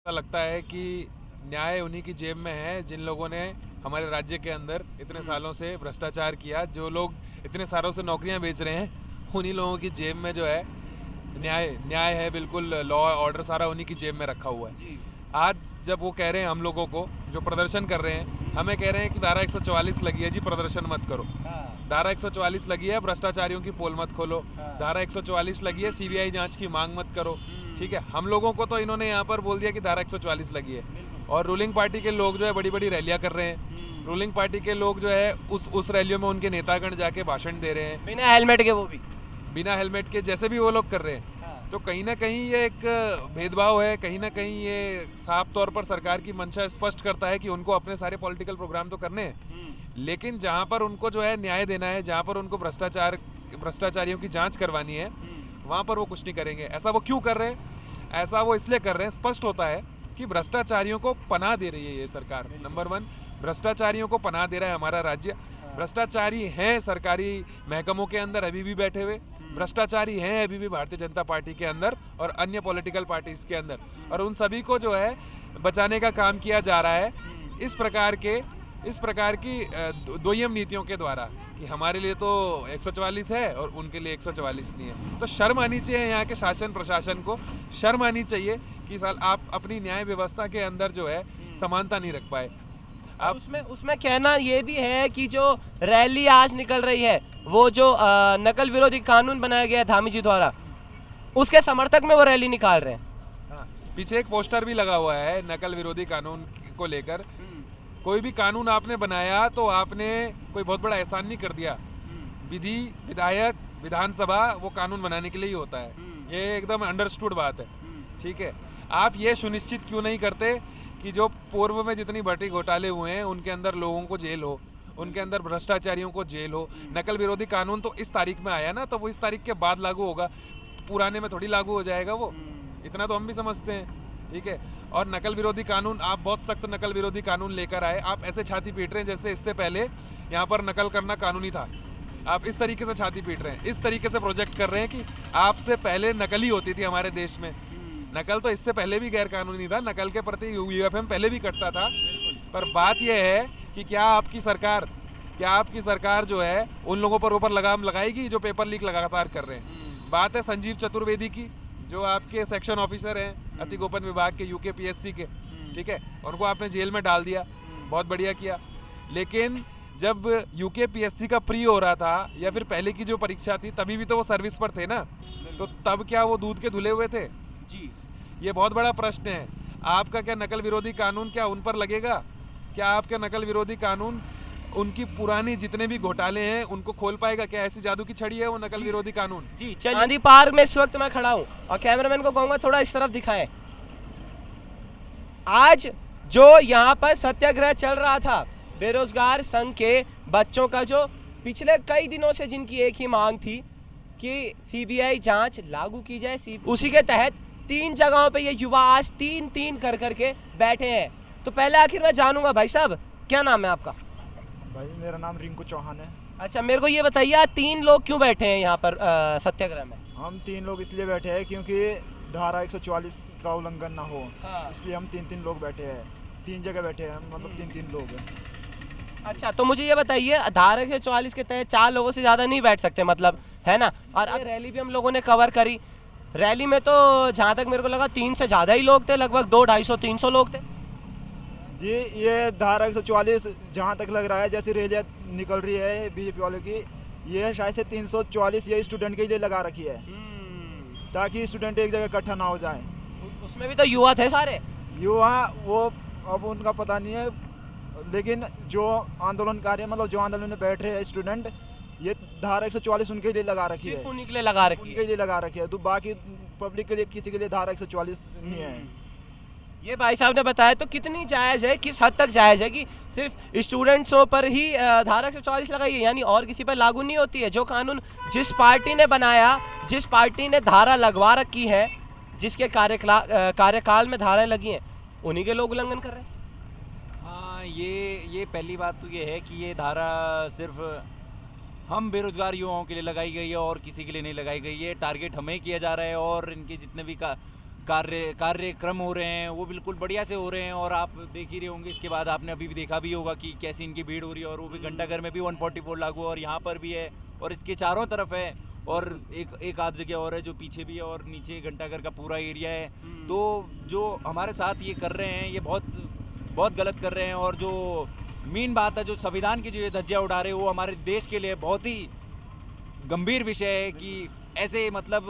ऐसा लगता है कि न्याय उन्हीं की जेब में है जिन लोगों ने हमारे राज्य के अंदर इतने सालों से भ्रष्टाचार किया। जो लोग इतने सालों से नौकरियां बेच रहे हैं, उन्हीं लोगों की जेब में जो है न्याय न्याय है। बिल्कुल लॉ ऑर्डर सारा उन्हीं की जेब में रखा हुआ है। जी। आज जब वो कह रहे हैं हम लोगों को, जो प्रदर्शन कर रहे हैं, हमें कह रहे हैं कि धारा 144 लगी है जी, प्रदर्शन मत करो। हाँ। धारा 144 लगी है, भ्रष्टाचारियों की पोल मत खोलो। हाँ। धारा 144 लगी है, सीबीआई जांच की मांग मत करो। ठीक है, हम्म। हम लोगों को तो इन्होंने यहाँ पर बोल दिया कि धारा 144 लगी है। बिल्कुल। और रूलिंग पार्टी के लोग जो है बड़ी बड़ी रैलियां कर रहे हैं। रूलिंग पार्टी के लोग जो है उस रैलियों में उनके नेतागण जाके भाषण दे रहे हैं बिना हेलमेट के, वो भी बिना हेलमेट के, जैसे भी वो लोग कर रहे हैं। हाँ। तो कहीं ना कहीं ये एक भेदभाव है। कहीं ना कहीं ये साफ तौर पर सरकार की मंशा स्पष्ट करता है कि उनको अपने सारे पॉलिटिकल प्रोग्राम तो करने हैं, लेकिन जहाँ पर उनको जो है न्याय देना है, जहाँ पर उनको भ्रष्टाचारियों की जांच करवानी है, वहाँ पर वो कुछ नहीं करेंगे। ऐसा वो क्यों कर रहे हैं? ऐसा वो इसलिए कर रहे हैं, स्पष्ट होता है कि भ्रष्टाचारियों को पनाह दे रही है ये सरकार। नंबर 1, भ्रष्टाचारियों को पनाह दे रहा है हमारा राज्य। भ्रष्टाचारी हैं सरकारी महकमों के अंदर अभी भी बैठे हुए, भ्रष्टाचारी हैं अभी भी भारतीय जनता पार्टी के अंदर और अन्य पॉलिटिकल पार्टीज के अंदर, और उन सभी को जो है बचाने का काम किया जा रहा है इस प्रकार की दोयम नीतियों के द्वारा कि हमारे लिए तो 144 है और उनके लिए 144 नहीं है। तो शर्म आनी चाहिए यहाँ के शासन प्रशासन को, शर्म आनी चाहिए कि साल आप अपनी न्याय व्यवस्था के अंदर जो है समानता नहीं रख पाए। आप उसमें कहना ये भी है कि जो रैली आज निकल रही है, वो जो नकल विरोधी कानून बनाया गया है धामी जी द्वारा, उसके समर्थक में वो रैली निकाल रहे हैं। हाँ, पीछे एक पोस्टर भी लगा हुआ है नकल विरोधी कानून को लेकर। कोई भी कानून आपने बनाया तो आपने कोई बहुत बड़ा एहसान नहीं कर दिया। विधि, विधायक, विधानसभा वो कानून बनाने के लिए ही होता है। ये एकदम अंडरस्टूड बात है। ठीक है, आप ये सुनिश्चित क्यों नहीं करते कि जो पूर्व में जितनी भर्ती घोटाले हुए हैं उनके अंदर लोगों को जेल हो, उनके अंदर भ्रष्टाचारियों को जेल हो। नकल विरोधी कानून तो इस तारीख में आया ना, तो वो इस तारीख के बाद लागू होगा, पुराने में थोड़ी लागू हो जाएगा वो। इतना तो हम भी समझते हैं। ठीक है, और नकल विरोधी कानून, आप बहुत सख्त नकल विरोधी कानून लेकर आए। आप ऐसे छाती पीट रहे हैं जैसे इससे पहले यहाँ पर नकल करना कानूनी था। आप इस तरीके से छाती पीट रहे हैं, इस तरीके से प्रोजेक्ट कर रहे हैं कि आपसे पहले नकल ही होती थी हमारे देश में। नकल तो इससे पहले भी गैर कानूनी था, नकल के प्रति यूएफएम पहले भी कटता था। पर बात यह है कि क्या आपकी सरकार जो है उन लोगों पर ऊपर लगाम लगाएगी जो पेपर लीक लगातार कर रहे हैं। बात है संजीव चतुर्वेदी की, जो आपके सेक्शन ऑफिसर हैं अति गोपन विभाग के, यूकेपीएससी के। ठीक है, उनको आपने जेल में डाल दिया, बहुत बढ़िया किया। लेकिन जब यूकेपीएससी का प्री हो रहा था या फिर पहले की जो परीक्षा थी, तभी भी तो वो सर्विस पर थे ना, तो तब क्या वो दूध के धुले हुए थे? जी, ये बहुत बड़ा प्रश्न है। आपका क्या नकल विरोधी कानून क्या उन पर लगेगा? क्या आपका नकल विरोधी कानून उनकी पुरानी जितने भी घोटाले हैं उनको खोल पाएगा? क्या ऐसी जादू की छड़ी है वो नकल विरोधी कानून? जी, चांदी पार्क में इस वक्त मैं खड़ा हूँ और कैमरामैन को कहूंगा थोड़ा इस तरफ दिखाएं। आज जो यहाँ पर सत्याग्रह चल रहा था बेरोजगार संघ के बच्चों का, जो पिछले कई दिनों से जिनकी एक ही मांग थी कि सीबीआई जांच लागू की जाए, उसी के तहत 3 जगहों पे ये युवा आज 3-3 कर करके बैठे हैं। तो पहले आखिर मैं जानूंगा, भाई साहब क्या नाम है आपका? भाई मेरा नाम रिंकू चौहान है। अच्छा, मेरे को ये बताइए, आज 3 लोग क्यों बैठे हैं यहाँ पर सत्याग्रह में? हम 3 लोग इसलिए बैठे हैं क्योंकि धारा 144 का उल्लंघन ना हो। हाँ। इसलिए हम 3-3 लोग बैठे हैं, 3 जगह बैठे हैं, मतलब 3-3 लोग हैं। अच्छा, तो मुझे ये बताइए, धारा 144 के तहत 4 लोगों से ज़्यादा नहीं बैठ सकते, मतलब है ना? और अब रैली भी हम लोगों ने कवर करी। रैली में तो जहाँ तक मेरे को लगा 3 से ज़्यादा ही लोग थे, लगभग 200-250-300 लोग थे। जी, ये धारा 144 जहाँ तक लग रहा है, जैसी रैलियाँ निकल रही है बीजेपी वालों की, ये शायद से 344 ये स्टूडेंट के लिए लगा रखी है, ताकि स्टूडेंट एक जगह इकट्ठा ना हो जाए। उसमें भी तो युवा थे सारे। युवा वो अब उनका पता नहीं है, लेकिन जो आंदोलनकारी, मतलब जो आंदोलन में बैठ रहे हैं स्टूडेंट, ये धारा 144 उनके लिए लगा रखी है, उन्हीं के लिए लगा रखी है। उनके लिए लगा रखी है। तो बाकी पब्लिक के लिए किसी के लिए धारा 144 नहीं है। ये भाई साहब ने बताया, तो कितनी जायज़ है, किस हद तक जायज़ है कि सिर्फ स्टूडेंट्सों पर ही धारा 144 लगाई है, यानी और किसी पर लागू नहीं होती है? जो कानून जिस पार्टी ने बनाया, जिस पार्टी ने धारा लगवा रखी है, जिसके कार्यकाल में धाराएं लगी हैं, उन्हीं के लोग उल्लंघन कर रहे हैं। हाँ, ये पहली बात तो ये है कि ये धारा सिर्फ हम बेरोजगार युवाओं के लिए लगाई गई है और किसी के लिए नहीं लगाई गई है। टारगेट हमें किया जा रहा है और इनके जितने भी कार्यक्रम हो रहे हैं वो बिल्कुल बढ़िया से हो रहे हैं। और आप देख ही रहे होंगे, इसके बाद आपने अभी भी देखा भी होगा कि कैसी इनकी भीड़ हो रही है। और वो भी घंटाघर में भी 144 लागू है और यहाँ पर भी है और इसके चारों तरफ है और एक आध जगह और है जो पीछे भी है और नीचे घंटाघर का पूरा एरिया है। तो जो हमारे साथ ये कर रहे हैं ये बहुत गलत कर रहे हैं। और जो मेन बात है, जो संविधान की जो ये धज्जियाँ उड़ा रहे हैं वो हमारे देश के लिए बहुत ही गंभीर विषय है कि ऐसे मतलब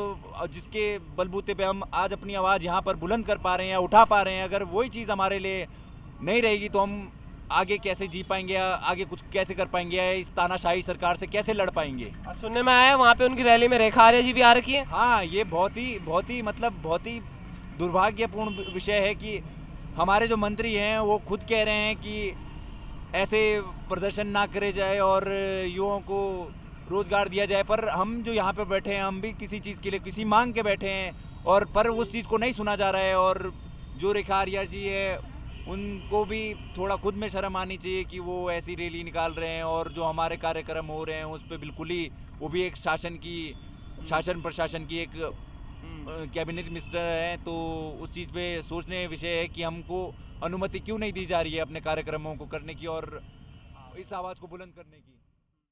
जिसके बलबूते पे हम आज अपनी आवाज़ यहाँ पर बुलंद कर पा रहे हैं या उठा पा रहे हैं, अगर वही चीज़ हमारे लिए नहीं रहेगी तो हम आगे कैसे जी पाएंगे या आगे कुछ कैसे कर पाएंगे या इस तानाशाही सरकार से कैसे लड़ पाएंगे। और सुनने में आया वहाँ पे उनकी रैली में रेखा आर्या जी भी आ रखी है। हाँ, ये बहुत ही दुर्भाग्यपूर्ण विषय है कि हमारे जो मंत्री हैं वो खुद कह रहे हैं कि ऐसे प्रदर्शन ना करे जाए और युवाओं को रोजगार दिया जाए, पर हम जो यहाँ पे बैठे हैं हम भी किसी चीज़ के लिए किसी मांग के बैठे हैं और पर उस चीज़ को नहीं सुना जा रहा है। और जो रेखा आर्या जी है उनको भी थोड़ा खुद में शर्म आनी चाहिए कि वो ऐसी रैली निकाल रहे हैं और जो हमारे कार्यक्रम हो रहे हैं उस पर बिल्कुल ही वो भी एक शासन प्रशासन की एक कैबिनेट मिनिस्टर है, तो उस चीज़ पे सोचने विषय है कि हमको अनुमति क्यों नहीं दी जा रही है अपने कार्यक्रमों को करने की और इस आवाज़ को बुलंद करने की।